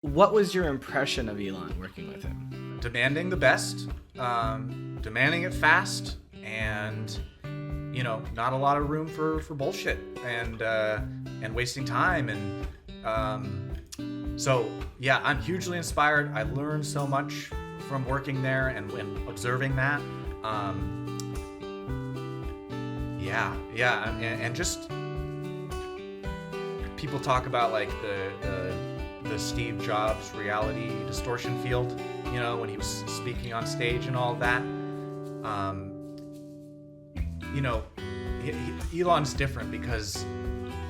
What was your impression of Elon working with him? Demanding the best, demanding it fast, and not a lot of room for bullshit and wasting time. And so yeah, I'm hugely inspired. I learned so much from working there and observing that. And just people talk about like the Steve Jobs reality distortion field, when he was speaking on stage and all of that. Elon's different because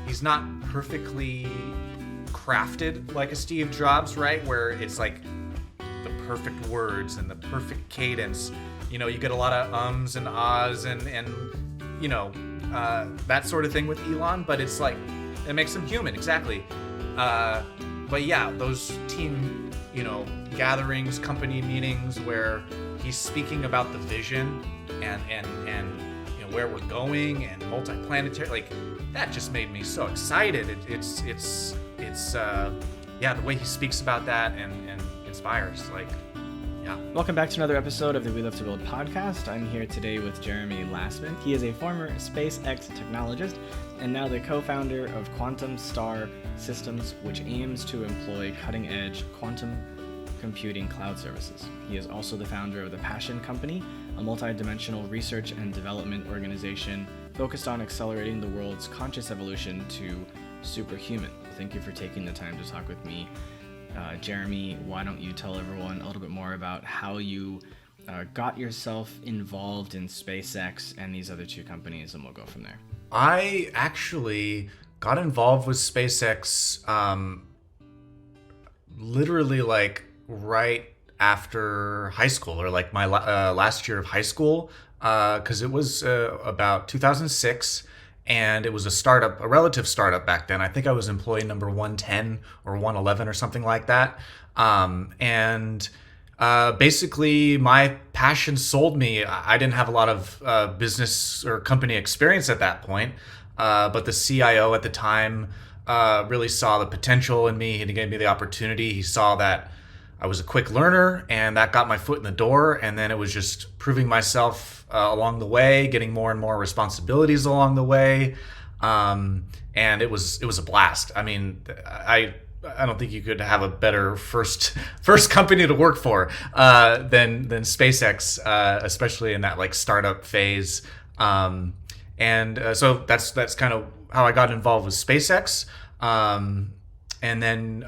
he's not perfectly crafted like a Steve Jobs, right? Where it's like the perfect words and the perfect cadence. You get a lot of ums and ahs and that sort of thing with Elon, but it's like, it makes him human, exactly. But yeah, those team, gatherings, company meetings where he's speaking about the vision and where we're going and multi-planetary, like that just made me so excited. It's the way he speaks about that and inspires, like, yeah. Welcome back to another episode of the We Love to Build podcast. I'm here today with Jeremy Lassman. He is a former SpaceX technologist and now the co-founder of Quantum Star Systems, which aims to employ cutting-edge quantum computing cloud services. He is also the founder of the Passion Company, a multi-dimensional research and development organization focused on accelerating the world's conscious evolution to superhuman. Thank you for taking the time to talk with me. Jeremy, why don't you tell everyone a little bit more about how you got yourself involved in SpaceX and these other two companies, and we'll go from there. I actually got involved with SpaceX literally like right after high school, or like my last year of high school, because it was about 2006. And it was a relative startup back then. I think I was employee number 110 or 111 or something like that. Basically, my passion sold me. I didn't have a lot of business or company experience at that point, but the CIO at the time really saw the potential in me. He gave me the opportunity. He saw that I was a quick learner, and that got my foot in the door. And then it was just proving myself along the way, getting more and more responsibilities along the way, and it was a blast. I mean, I don't think you could have a better first company to work for than SpaceX, especially in that like startup phase. So that's kind of how I got involved with SpaceX, and then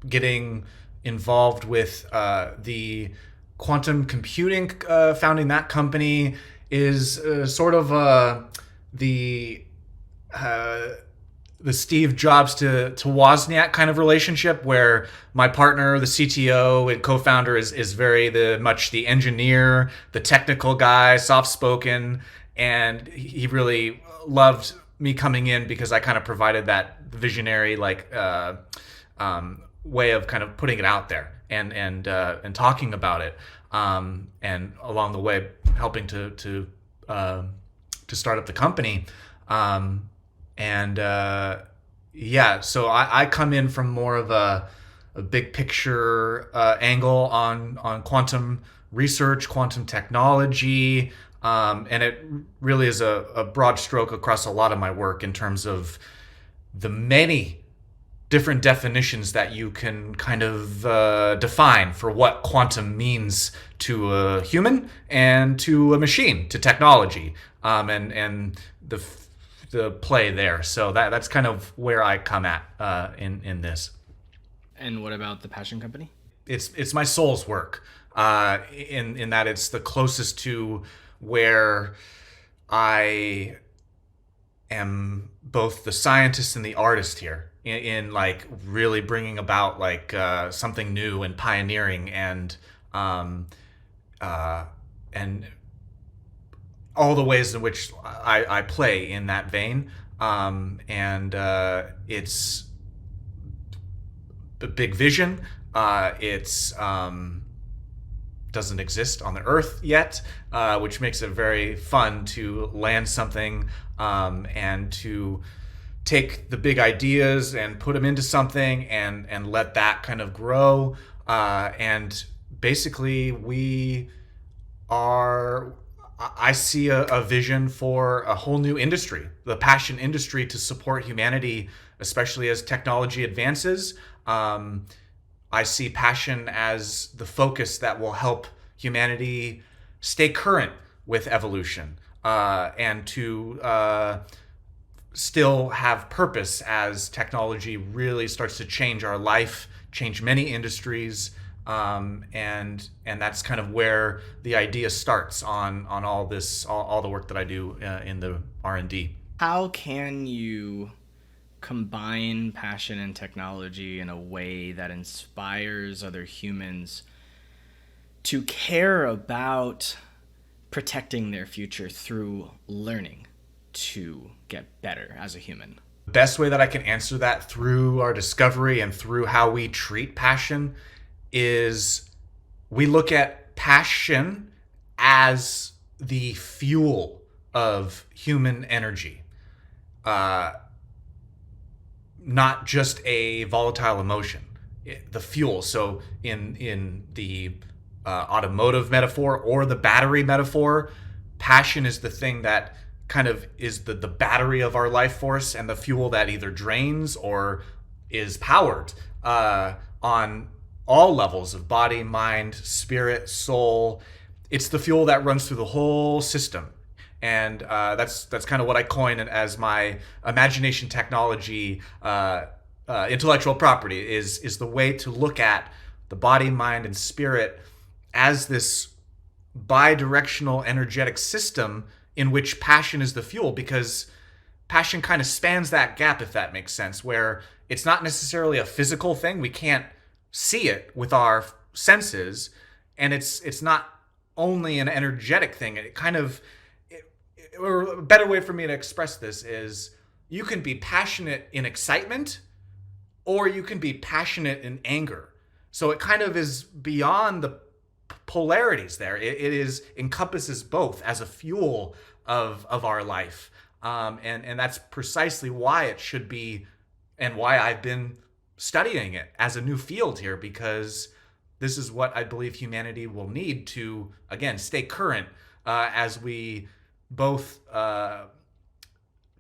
getting involved with the quantum computing, founding that company is sort of the Steve Jobs to Wozniak kind of relationship, where my partner, the CTO and co-founder, is very much the engineer, the technical guy, soft-spoken, and he really loved me coming in because I kind of provided that visionary way of kind of putting it out there and talking about it, and along the way helping to start up the company, so I come in from more of a big picture angle on quantum research, quantum technology, and it really is a broad stroke across a lot of my work in terms of the many different definitions that you can kind of define for what quantum means to a human and to a machine, to technology, and the play there. So that's kind of where I come at in this. And what about the Passion Company? It's my soul's work, in that it's the closest to where I am both the scientist and the artist here, in like really bringing about like something new and pioneering and all the ways in which I play in that vein, it's a big vision. It's doesn't exist on the Earth yet, which makes it very fun to land something and to take the big ideas and put them into something and let that kind of grow. And basically, I see a vision for a whole new industry, the passion industry, to support humanity, especially as technology advances. I see passion as the focus that will help humanity stay current with evolution, and to still have purpose as technology really starts to change our life, change many industries, and that's kind of where the idea starts on all this, all the work that I do in the R&D. How can you combine passion and technology in a way that inspires other humans to care about protecting their future through learning to get better as a human? The best way that I can answer that through our discovery and through how we treat passion is we look at passion as the fuel of human energy, not just a volatile emotion. The fuel. So in the automotive metaphor or the battery metaphor, passion is the thing that kind of is the battery of our life force and the fuel that either drains or is powered on all levels of body, mind, spirit, soul. It's the fuel that runs through the whole system. And that's kind of what I coin as my imagination technology intellectual property is the way to look at the body, mind, and spirit as this bi-directional energetic system in which passion is the fuel, because passion kind of spans that gap, if that makes sense, where it's not necessarily a physical thing. We can't see it with our senses, and it's not only an energetic thing. It kind of, or a better way for me to express this is, you can be passionate in excitement or you can be passionate in anger. So it kind of is beyond the polarities there. It is encompasses both as a fuel of our life. And that's precisely why it should be, and why I've been studying it as a new field here, because this is what I believe humanity will need to, again, stay current as we both,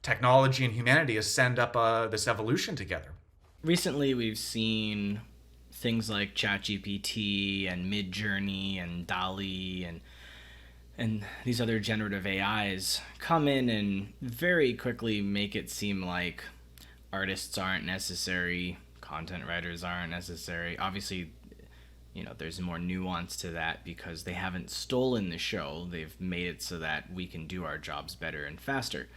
technology and humanity, ascend up this evolution together. Recently, we've seen things like ChatGPT and Midjourney and DALL-E and these other generative AIs come in and very quickly make it seem like artists aren't necessary, content writers aren't necessary. Obviously, there's more nuance to that because they haven't stolen the show. They've made it so that we can do our jobs better and faster.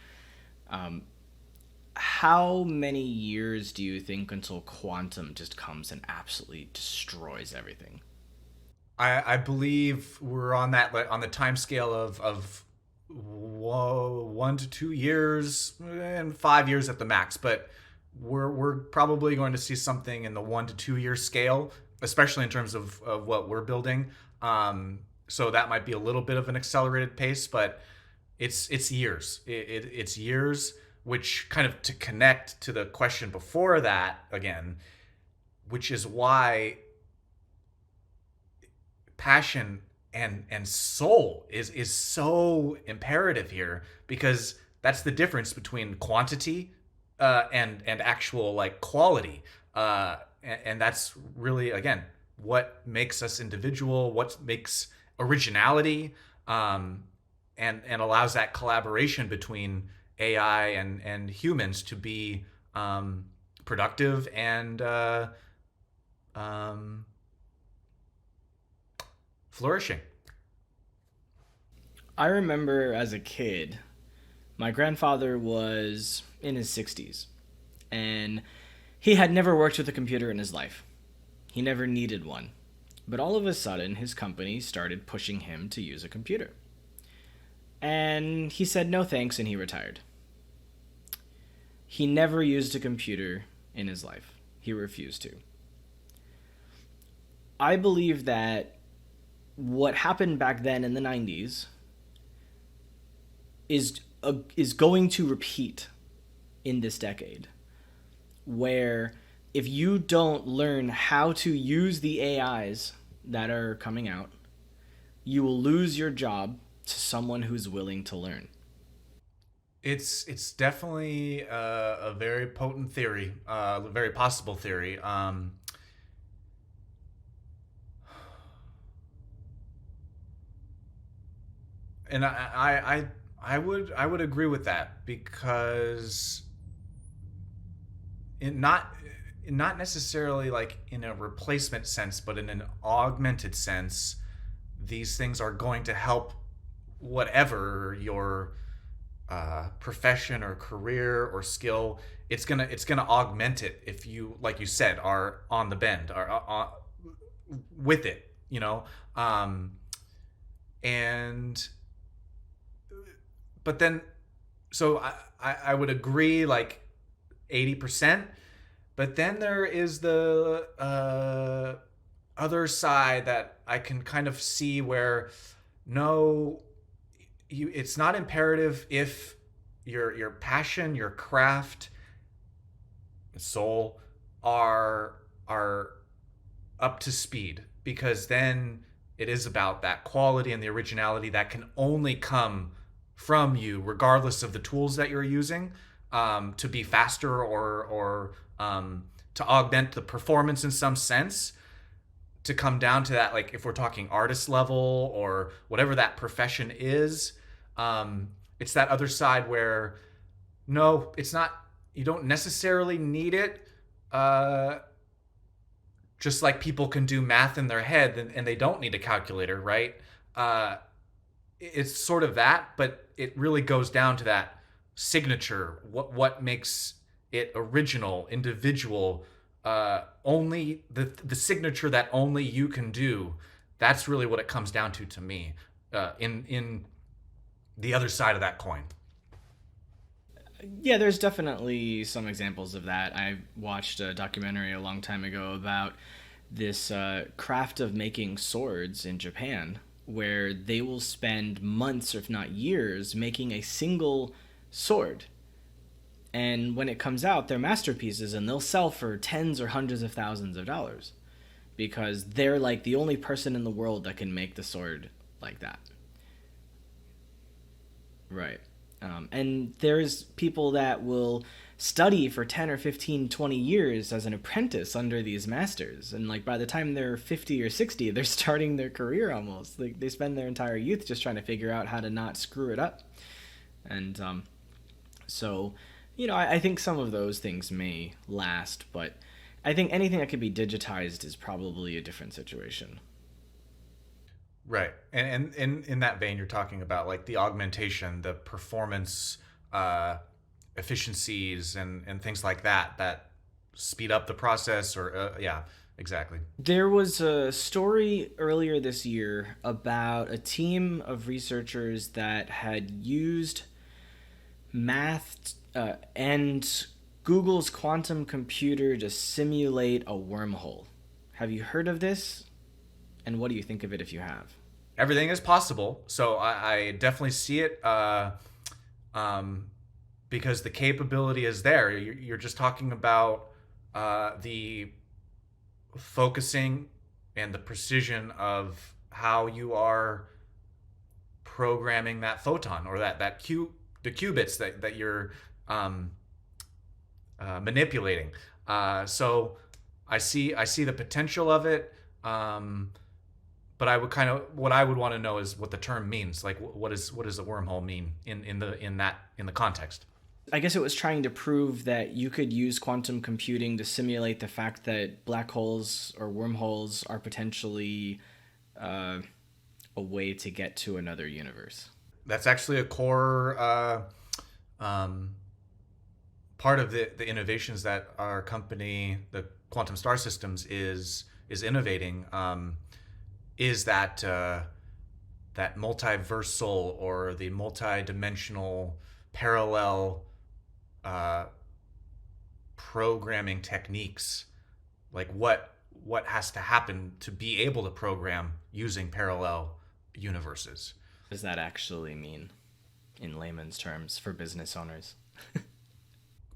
How many years do you think until quantum just comes and absolutely destroys everything? I believe we're on the time scale of 1 to 2 years and 5 years at the max, but we're probably going to see something in the 1 to 2 year scale, especially in terms of what we're building. So that might be a little bit of an accelerated pace, but it's years. It's years, which kind of to connect to the question before that again, which is why passion and soul is so imperative here, because that's the difference between quantity and actual like quality, and that's really, again, what makes us individual, what makes originality, and allows that collaboration between AI and humans to be productive and flourishing. I remember as a kid, my grandfather was in his 60s, and he had never worked with a computer in his life. He never needed one. But all of a sudden, his company started pushing him to use a computer. And he said no thanks, and he retired. He never used a computer in his life. He refused to. I believe that what happened back then in the 90s is going to repeat in this decade, where if you don't learn how to use the AIs that are coming out, you will lose your job to someone who's willing to learn. It's definitely a very potent theory, a very possible theory. And I would agree with that, because in not necessarily like in a replacement sense, but in an augmented sense, these things are going to help whatever your profession or career or skill. It's gonna augment it if you, like you said, are on the bend, are with it, and but then, so I would agree like 80%, but then there is the other side that I can kind of see where, no, it's not imperative if your passion, your craft, soul are up to speed, because then it is about that quality and the originality that can only come from you, regardless of the tools that you're using, to be faster, or to augment the performance in some sense, to come down to that, like if we're talking artist level or whatever that profession is. It's that other side where, no, it's not, you don't necessarily need it. Just like people can do math in their head, and they don't need a calculator, right? It's sort of that, but it really goes down to that signature. What makes it original, individual, only the signature that only you can do. That's really what it comes down to me. In the other side of that coin. Yeah, there's definitely some examples of that. I watched a documentary a long time ago about this craft of making swords in Japan, where they will spend months, if not years, making a single sword. And when it comes out, they're masterpieces, and they'll sell for tens or hundreds of thousands of dollars, because they're like the only person in the world that can make the sword like that. Right. And there's people that will study for 10 or 15, 20 years as an apprentice under these masters. And like by the time they're 50 or 60, they're starting their career almost. Like they spend their entire youth just trying to figure out how to not screw it up. And so, I think some of those things may last, but I think anything that could be digitized is probably a different situation. Right. And in that vein, you're talking about like the augmentation, the performance efficiencies, and things like that speed up the process, or yeah, exactly. There was a story earlier this year about a team of researchers that had used math and Google's quantum computer to simulate a wormhole. Have you heard of this? And what do you think of it if you have? Everything is possible, so I definitely see it, because the capability is there. You're just talking about the focusing and the precision of how you are programming that photon, or the qubits that you're manipulating. So I see the potential of it. But what I would want to know is what the term means. Like, what does a wormhole mean in the context? I guess it was trying to prove that you could use quantum computing to simulate the fact that black holes or wormholes are potentially a way to get to another universe. That's actually a core part of the innovations that our company, the Quantum Star Systems, is innovating. Is that that multiversal, or the multi-dimensional parallel programming techniques. Like what has to happen to be able to program using parallel universes? What does that actually mean in layman's terms for business owners?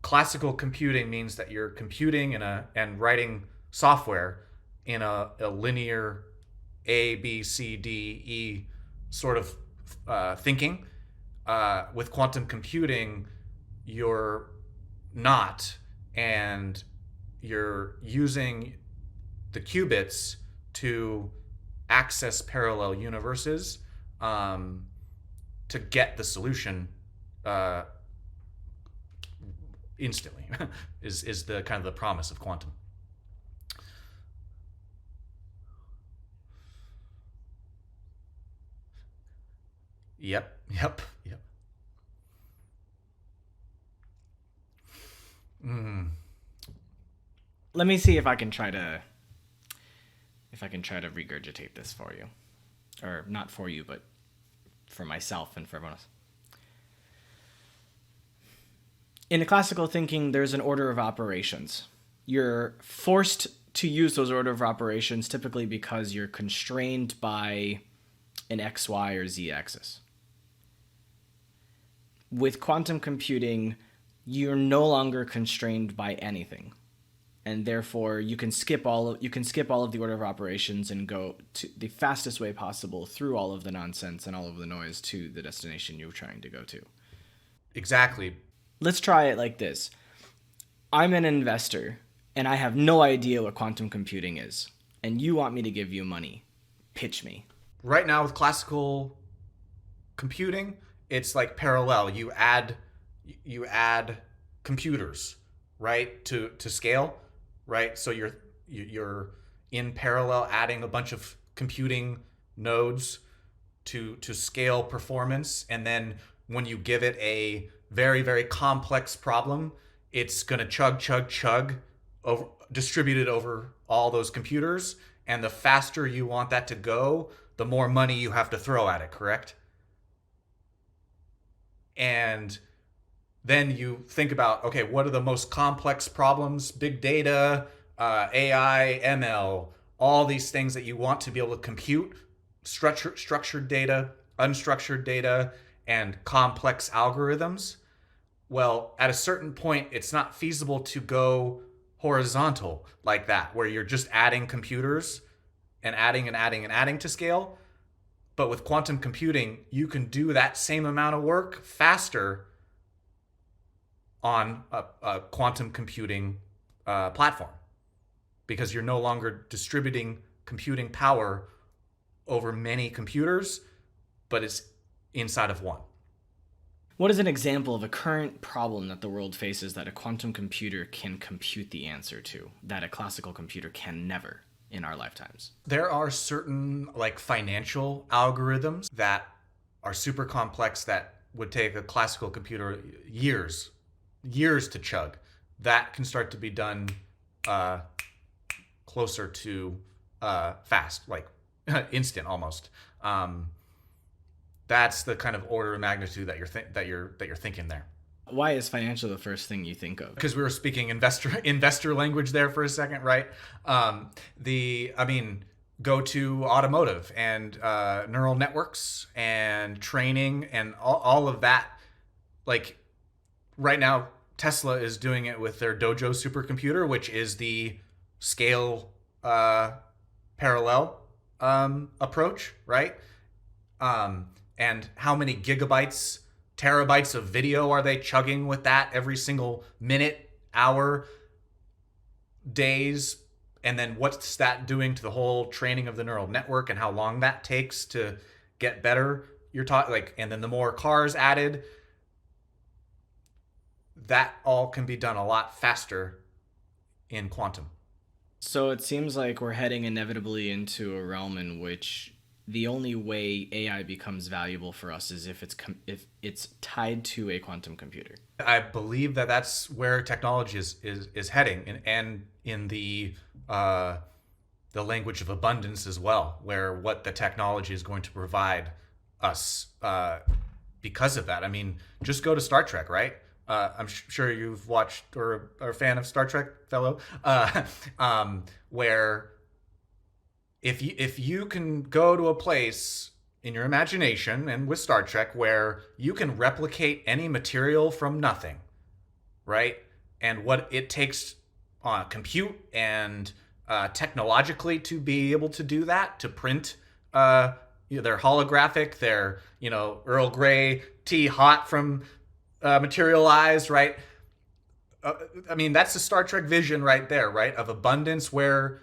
classical computing means that you're computing and writing software in a linear A, B, C, D, E sort of thinking. With quantum computing, you're not, and you're using the qubits to access parallel universes to get the solution instantly is the kind of the promise of quantum. Yep. Mm. Let me see if I can try to regurgitate this for you, or not for you, but for myself and for everyone else. In classical thinking, there's an order of operations. You're forced to use those order of operations typically because you're constrained by an X, Y, or Z axis. With quantum computing, you're no longer constrained by anything, and therefore you can skip all of the order of operations and go to the fastest way possible through all of the nonsense and all of the noise to the destination you're trying to go to. Exactly. Let's try it like this. I'm an investor, and I have no idea what quantum computing is, and you want me to give you money. Pitch me. Right now with classical computing, it's like parallel. You add computers, right, to scale, right? So you're in parallel adding a bunch of computing nodes to scale performance, and then when you give it a very, very complex problem, it's going to chug over, distributed over all those computers, and the faster you want that to go, the more money you have to throw at it, correct? And then you think about, okay, what are the most complex problems? Big data, AI, ML, all these things that you want to be able to compute, structured data, unstructured data, and complex algorithms. Well, at a certain point, it's not feasible to go horizontal like that, where you're just adding computers and adding to scale. But with quantum computing, you can do that same amount of work faster on a quantum computing platform, because you're no longer distributing computing power over many computers, but it's inside of one. What is an example of a current problem that the world faces that a quantum computer can compute the answer to, that a classical computer can never in our lifetimes? There are certain like financial algorithms that are super complex that would take a classical computer years to chug. That can start to be done closer to fast, like instant almost. That's the kind of order of magnitude that you're thinking there. Why is financial the first thing you think of? Because we were speaking investor language there for a second, right? Go to automotive and neural networks and training and all of that. Like right now, Tesla is doing it with their Dojo supercomputer, which is the scale parallel approach, right? And how many gigabytes, terabytes of video are they chugging with that every single minute, hour, days? And then what's that doing to the whole training of the neural network and how long that takes to get better? You're talking like, and then the more cars added, that all can be done a lot faster in quantum. So it seems like we're heading inevitably into a realm in which the only way AI becomes valuable for us is if it's tied to a quantum computer. I believe that that's where technology is heading, and in the language of abundance as well, where what the technology is going to provide us because of that. I mean, just go to Star Trek, right? I'm sure you've watched or are a fan of Star Trek, fellow, where if you can go to a place in your imagination and with Star Trek where you can replicate any material from nothing, right? and what it takes compute and technologically to be able to do that, to print their holographic, their Earl Grey tea hot from materialized, right? I mean, that's the Star Trek vision right there, right? Of abundance, where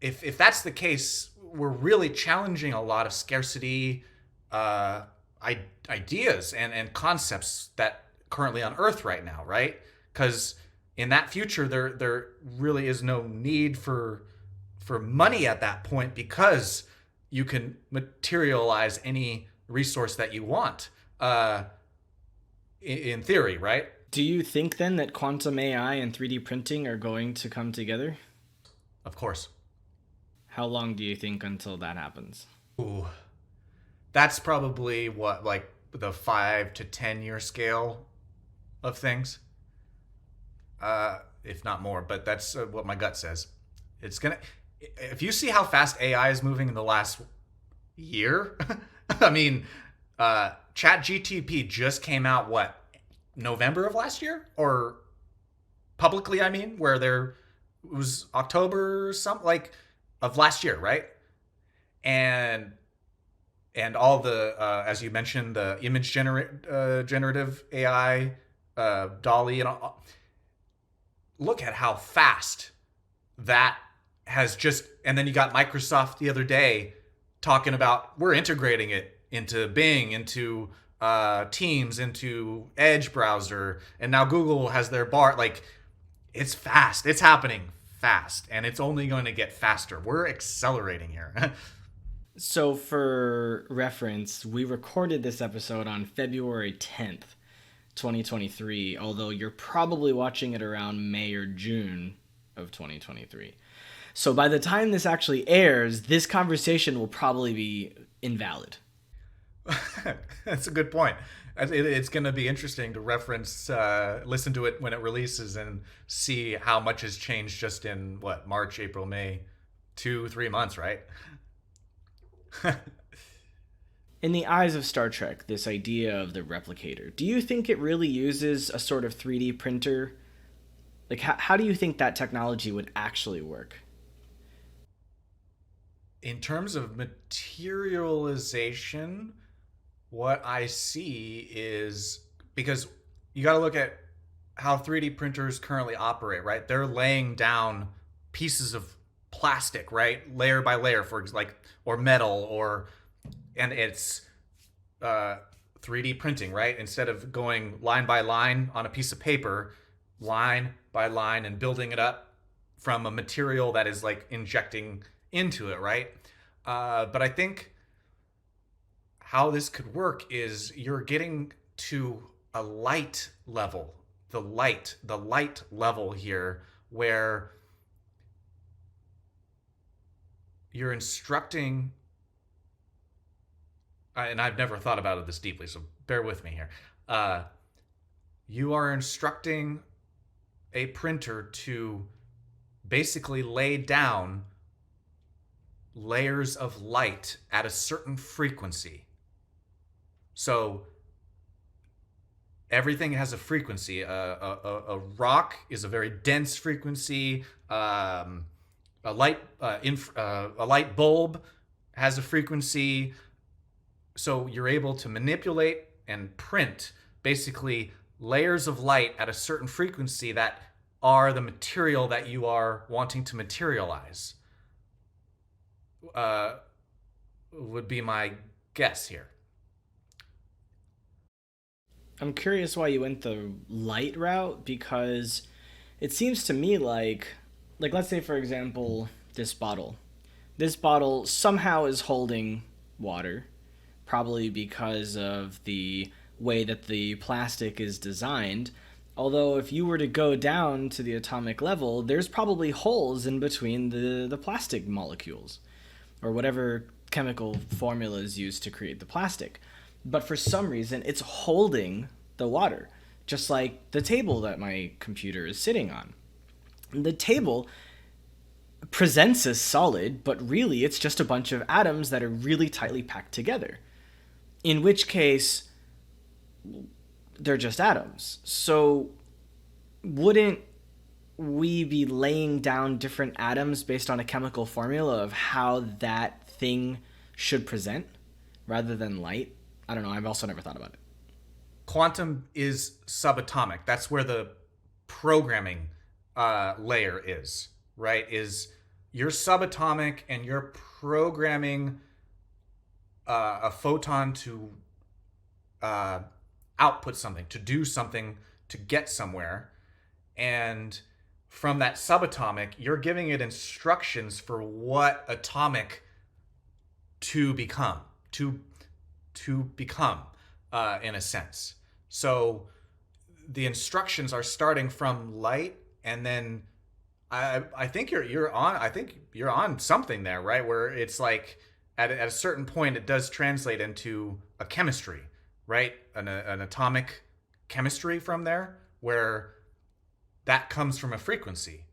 if that's the case, we're really challenging a lot of scarcity ideas and concepts that currently on Earth right now, right? Because in that future, there really is no need for money at that point, because you can materialize any resource that you want, in theory, right? Do you think then that quantum AI and 3D printing are going to come together? Of course. How long do you think until that happens? Ooh, that's probably what, like the 5 to 10 year scale of things, if not more. But that's what my gut says. It's gonna. If you see how fast AI is moving in the last year, I mean, ChatGTP just came out, what, November of last year? Or publicly, I mean, where it was October or something, like, of last year, right? And all the, as you mentioned, the image generative AI, Dolly, and all. Look at how fast that has just, and then you got Microsoft the other day talking about, we're integrating it into Bing, into Teams, into Edge browser, and now Google has their bar. Like, it's fast. It's happening fast, and it's only going to get faster. We're accelerating here. So for reference, we recorded this episode on February 10th, 2023, although you're probably watching it around May or June of 2023. So by the time this actually airs, this conversation will probably be invalid. That's a good point. It's going to be interesting to reference, listen to it when it releases, and see how much has changed just in, what, March, April, May, 2-3 months, right? In the eyes of Star Trek, this idea of the replicator, do you think it really uses a sort of 3D printer? Like, how do you think that technology would actually work? In terms of materialization, what I see is, because you got to look at how 3D printers currently operate, right? They're laying down pieces of plastic, right? Layer by layer, or metal, and it's 3D printing, right? Instead of going line by line on a piece of paper, line by line, and building it up from a material that is like injecting into it, right? But I think how this could work is you're getting to a light level, the light level here, where you're instructing, and I've never thought about it this deeply, so bear with me here. You are instructing a printer to basically lay down layers of light at a certain frequency. So everything has a frequency. A rock is a very dense frequency. A light bulb has a frequency. So you're able to manipulate and print basically layers of light at a certain frequency that are the material that you are wanting to materialize. Would be my guess here. I'm curious why you went the light route, because it seems to me like let's say, for example, this bottle. This bottle somehow is holding water, probably because of the way that the plastic is designed. Although if you were to go down to the atomic level, there's probably holes in between the plastic molecules, or whatever chemical formula is used to create the plastic. But for some reason, it's holding the water, just like the table that my computer is sitting on. The table presents as solid, but really it's just a bunch of atoms that are really tightly packed together. In which case, they're just atoms. So wouldn't we be laying down different atoms based on a chemical formula of how that thing should present rather than light? I don't know. I've also never thought about it. Quantum is subatomic. That's where the programming layer is, right? Is you're subatomic and you're programming a photon to uh, output something, to do something, to get somewhere. And from that subatomic, you're giving it instructions for what atomic to become, to become, in a sense. So the instructions are starting from light, and then I think you're on. I think you're on something there, right? Where it's like at a certain point, it does translate into a chemistry, right? An atomic chemistry from there, where that comes from a frequency,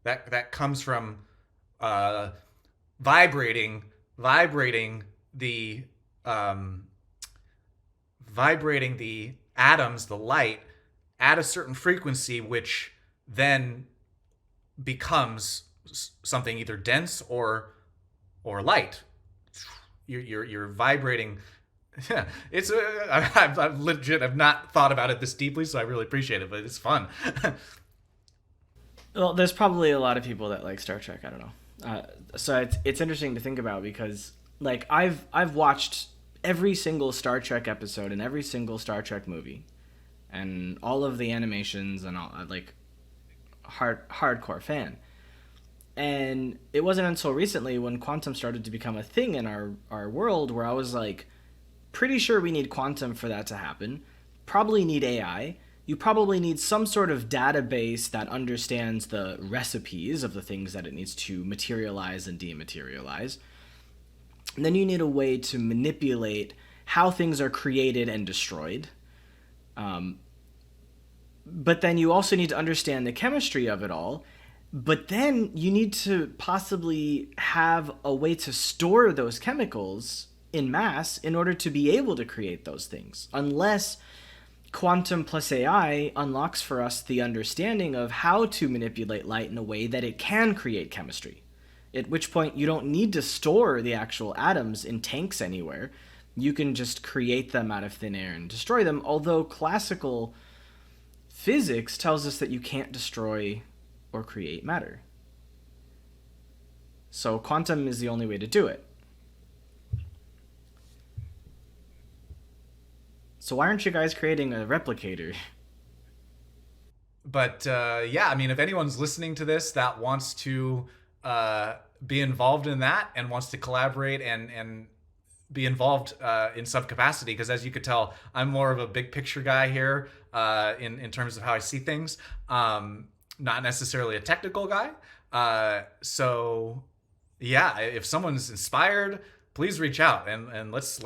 that comes from vibrating the vibrating the atoms, the light, at a certain frequency, which then becomes something either dense or light. You're vibrating. Yeah, it's I've legit I've not thought about it this deeply, so I really appreciate it, but it's fun. Well, there's probably a lot of people that like Star Trek. I don't know. So it's interesting to think about because like I've watched every single Star Trek episode and every single Star Trek movie, and all of the animations and all like hardcore fan. And it wasn't until recently when quantum started to become a thing in our world where I was like, pretty sure we need quantum for that to happen. Probably need AI. You probably need some sort of database that understands the recipes of the things that it needs to materialize and dematerialize. And then you need a way to manipulate how things are created and destroyed. But then you also need to understand the chemistry of it all. But then you need to possibly have a way to store those chemicals in mass in order to be able to create those things. Unless quantum plus AI unlocks for us the understanding of how to manipulate light in a way that it can create chemistry. At which point you don't need to store the actual atoms in tanks anywhere. You can just create them out of thin air and destroy them, although classical physics tells us that you can't destroy or create matter. So quantum is the only way to do it. So why aren't you guys creating a replicator? But yeah, I mean, if anyone's listening to this that wants to be involved in that and wants to collaborate and be involved in some capacity, because as you could tell, I'm more of a big picture guy here in terms of how I see things, not necessarily a technical guy. So yeah, if someone's inspired, please reach out and let's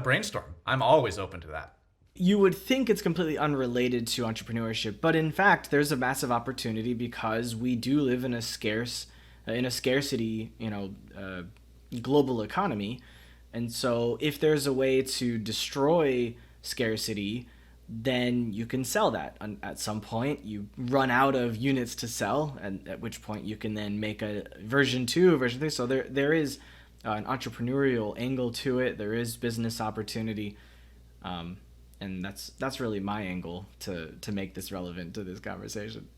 brainstorm. I'm always open to that. You would think it's completely unrelated to entrepreneurship, but in fact, there's a massive opportunity because we do live in a scarcity, global economy. And so if there's a way to destroy scarcity, then you can sell that. At some point, you run out of units to sell, and at which point you can then make a version 2, version 3. So there is an entrepreneurial angle to it. There is business opportunity. And that's really my angle to make this relevant to this conversation.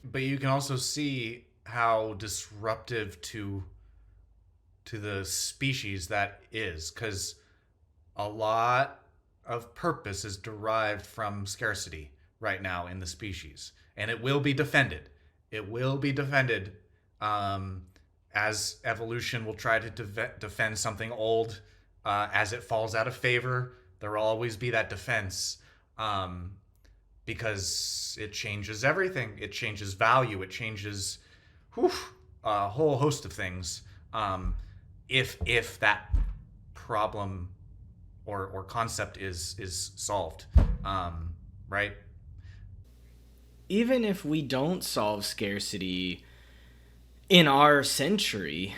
But you can also see how disruptive to the species that is, because a lot of purpose is derived from scarcity right now in the species, and it will be defended. It will be defended as evolution will try to defend something old as it falls out of favor. There will always be that defense because it changes everything. It changes value. It changes a whole host of things. If that problem or concept is solved, right? Even if we don't solve scarcity in our century,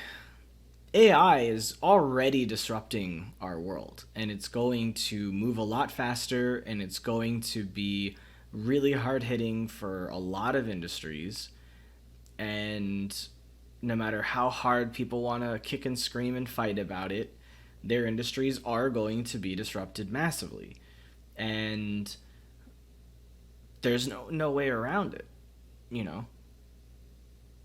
AI is already disrupting our world, and it's going to move a lot faster, and it's going to be really hard hitting for a lot of industries. And no matter how hard people want to kick and scream and fight about it, their industries are going to be disrupted massively. And there's no way around it, you know?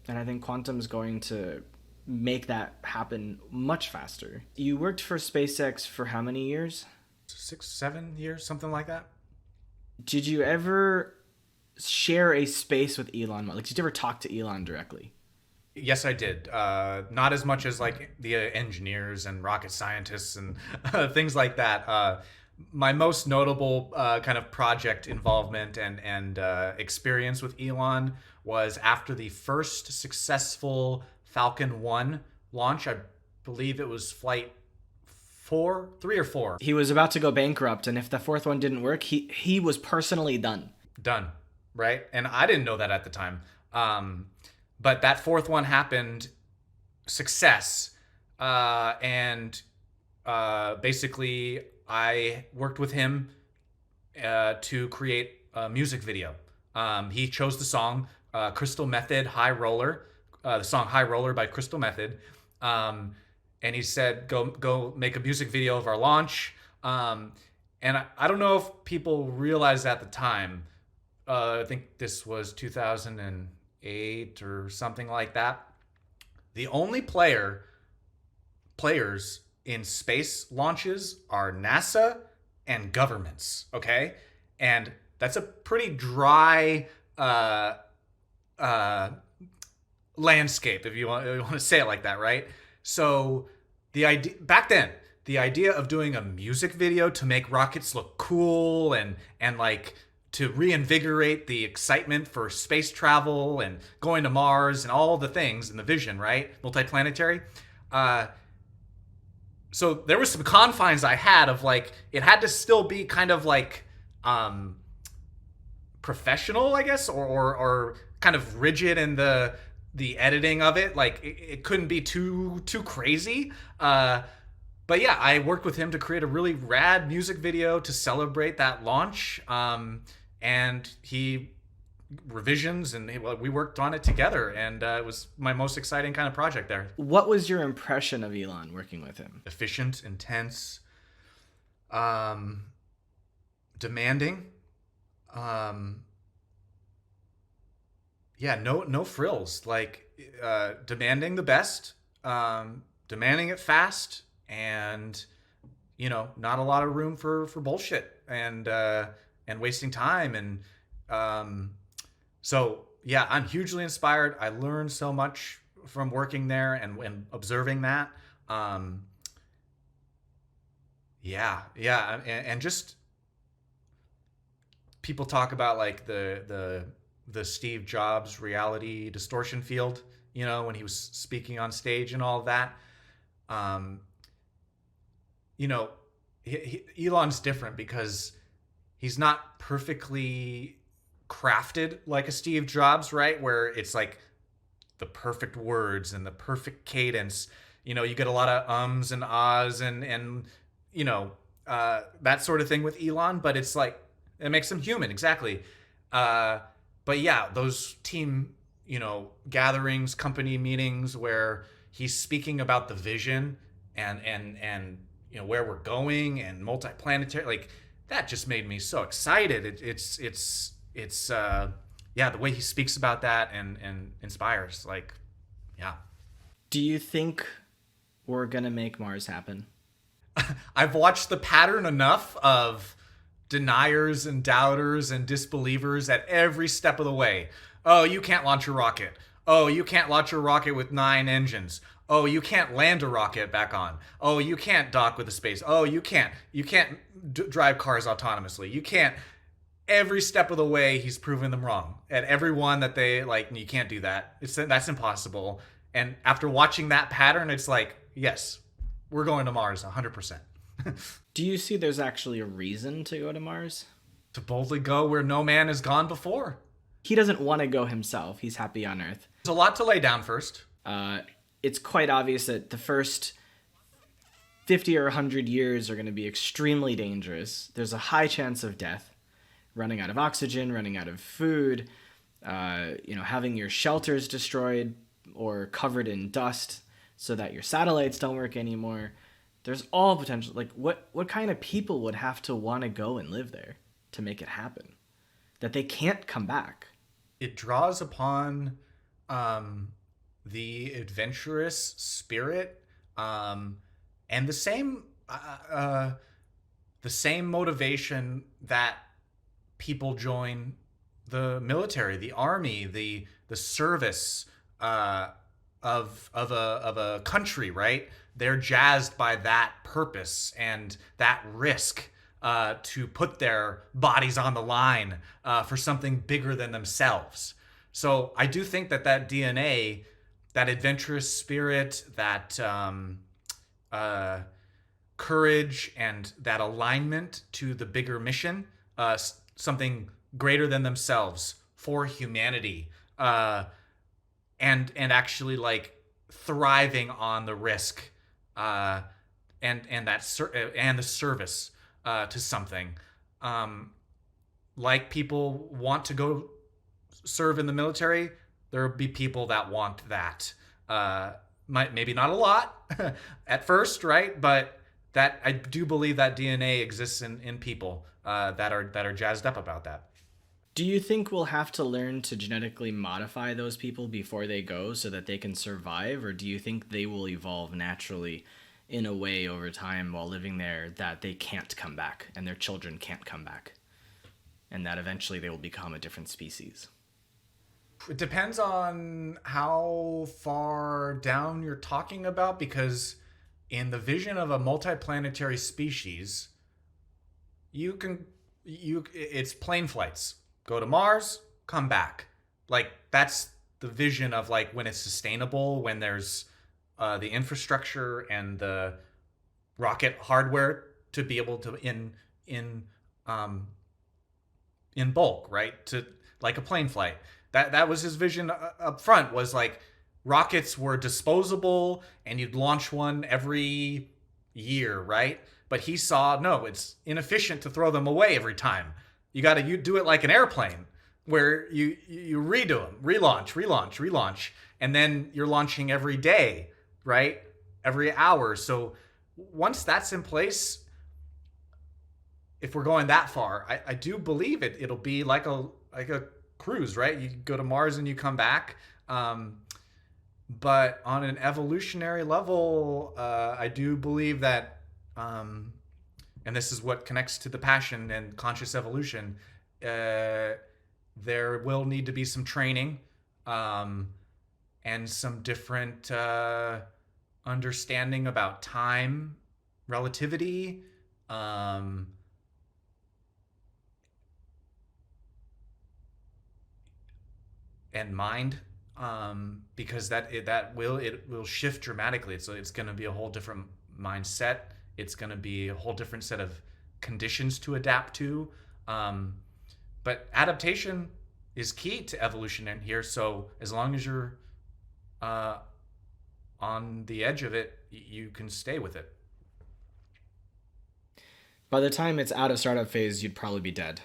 And I think quantum's going to make that happen much faster. You worked for SpaceX for how many years? 6, 7 years, something like that. Did you ever share a space with Elon? Like, did you ever talk to Elon directly? Yes, I did. Not as much as like the engineers and rocket scientists and things like that. My most notable kind of project involvement and experience with Elon was after the first successful Falcon 1 launch. I believe it was flight 3 or 4. He was about to go bankrupt, and if the fourth one didn't work, he was personally done. Done, right? And I didn't know that at the time. But that fourth one happened, success. And basically, I worked with him to create a music video. He chose the song Crystal Method, High Roller, the song High Roller by Crystal Method. And he said, go make a music video of our launch. And I don't know if people realized at the time, I think this was 2008 or something like that. The only players in space launches are NASA and governments, okay? And that's a pretty dry landscape, if you want to say it like that, right? So the idea back then, the idea of doing a music video to make rockets look cool and like to reinvigorate the excitement for space travel and going to Mars and all the things and the vision, right? Multiplanetary. So there was some confines I had of like, it had to still be kind of like professional, I guess, or kind of rigid in the editing of it. Like it couldn't be too crazy. But yeah, I worked with him to create a really rad music video to celebrate that launch. And he revisions and we worked on it together, and it was my most exciting kind of project there. What was your impression of Elon working with him? Efficient, intense, demanding. Yeah, no frills. Like demanding the best, demanding it fast, and not a lot of room for bullshit and wasting time. And so yeah, I'm hugely inspired. I learned so much from working there and observing that. Yeah, and just people talk about like the Steve Jobs reality distortion field, when he was speaking on stage and all of that. Elon's different because he's not perfectly crafted like a Steve Jobs, right? Where it's like the perfect words and the perfect cadence. You get a lot of ums and ahs and that sort of thing with Elon, but it's like, it makes him human. Exactly. But yeah, those team, gatherings, company meetings where he's speaking about the vision and where we're going and multiplanetary, like that just made me so excited. It's the way he speaks about that and inspires, like, yeah. Do you think we're going to make Mars happen? I've watched the pattern enough of deniers and doubters and disbelievers at every step of the way. Oh, you can't launch a rocket. Oh, you can't launch a rocket with 9 engines. Oh, you can't land a rocket back on. Oh, you can't dock with a space. Oh, you can't drive cars autonomously. You can't. Every step of the way, he's proven them wrong. At every one that they like, you can't do that. That's impossible. And after watching that pattern, it's like, yes, we're going to Mars 100%. Do you see there's actually a reason to go to Mars? To boldly go where no man has gone before. He doesn't want to go himself. He's happy on Earth. There's a lot to lay down first. It's quite obvious that the first 50 or 100 years are going to be extremely dangerous. There's a high chance of death. running out of oxygen, running out of food, having your shelters destroyed or covered in dust so that your satellites don't work anymore. There's all potential. Like, what kind of people would have to want to go and live there to make it happen? That they can't come back. It draws upon the adventurous spirit, and the same motivation that people join the military, the army, the service of a country, right? They're jazzed by that purpose and that risk to put their bodies on the line for something bigger than themselves. So I do think that DNA, that adventurous spirit, that courage, and that alignment to the bigger mission, something greater than themselves for humanity, and actually like thriving on the risk, and the service to something. Like people want to go serve in the military, there will be people that want that. Maybe not a lot at first, right? But that I do believe that DNA exists in people that are jazzed up about that. Do you think we'll have to learn to genetically modify those people before they go so that they can survive? Or do you think they will evolve naturally in a way over time while living there that they can't come back and their children can't come back? And that eventually they will become a different species? It depends on how far down you're talking about, because in the vision of a multiplanetary species, it's plane flights. Go to Mars, come back. Like, that's the vision of like when it's sustainable, when there's the infrastructure and the rocket hardware to be able to in bulk, right? To like a plane flight. That was his vision up front, was like rockets were disposable and you'd launch one every year, right? But he saw, no, it's inefficient to throw them away every time. You do it like an airplane, where you redo them, relaunch, and then you're launching every day, right? Every hour. So once that's in place, if we're going that far, I do believe it'll be like a cruise, right? You go to Mars and you come back. But on an evolutionary level, I do believe that, and this is what connects to the passion and conscious evolution, there will need to be some training, and some different understanding about time, relativity, and mind, because it will shift dramatically. So it's going to be a whole different mindset. It's going to be a whole different set of conditions to adapt to. But adaptation is key to evolution in here. So as long as you're on the edge of it, you can stay with it. By the time it's out of startup phase, you'd probably be dead.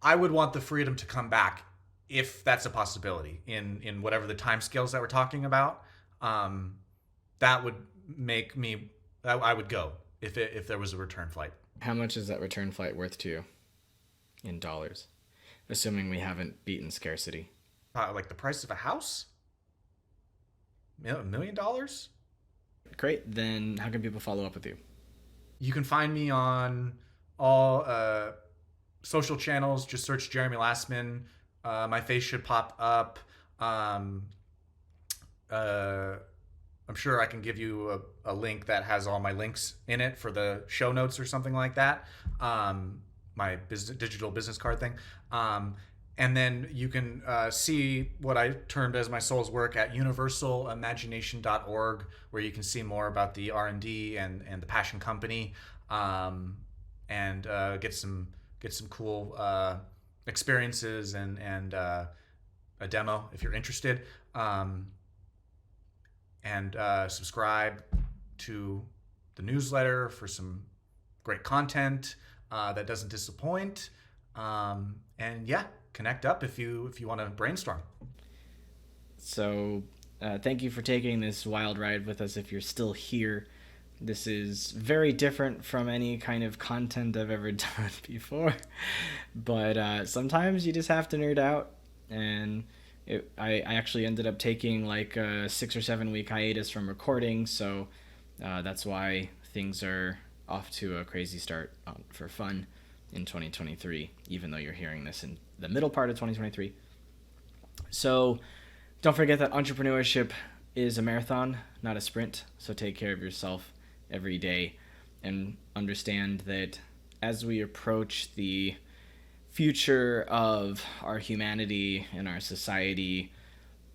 I would want the freedom to come back, if that's a possibility, in whatever the timescales that we're talking about. That would make me, I would go if there was a return flight. How much is that return flight worth to you in dollars, assuming we haven't beaten scarcity? Like the price of a house? $1 million? Great. Then how can people follow up with you? You can find me on all social channels. Just search Jeremy Lastman. My face should pop up. I'm sure I can give you a link that has all my links in it for the show notes or something like that. My digital business card thing. And then you can see what I termed as my soul's work at universalimagination.org, where you can see more about the R&D and the Passion Company, and get some cool experiences and a demo if you're interested. And subscribe to the newsletter for some great content that doesn't disappoint. And yeah, connect up if you want to brainstorm. So, thank you for taking this wild ride with us. If you're still here, this is very different from any kind of content I've ever done before. But sometimes you just have to nerd out. And I actually ended up taking like a 6 or 7 week hiatus from recording. So that's why things are off to a crazy start for fun in 2023, even though you're hearing this in the middle part of 2023. So don't forget that entrepreneurship is a marathon, not a sprint. So take care of yourself every day and understand that as we approach the future of our humanity and our society,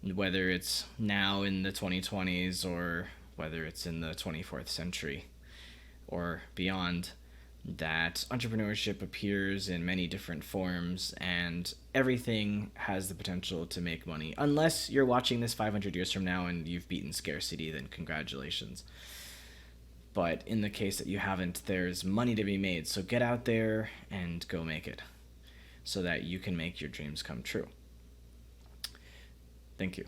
whether it's now in the 2020s or whether it's in the 24th century or beyond, that entrepreneurship appears in many different forms and everything has the potential to make money. Unless you're watching this 500 years from now and you've beaten scarcity, then congratulations. But in the case that you haven't, there's money to be made. So get out there and go make it so that you can make your dreams come true. Thank you.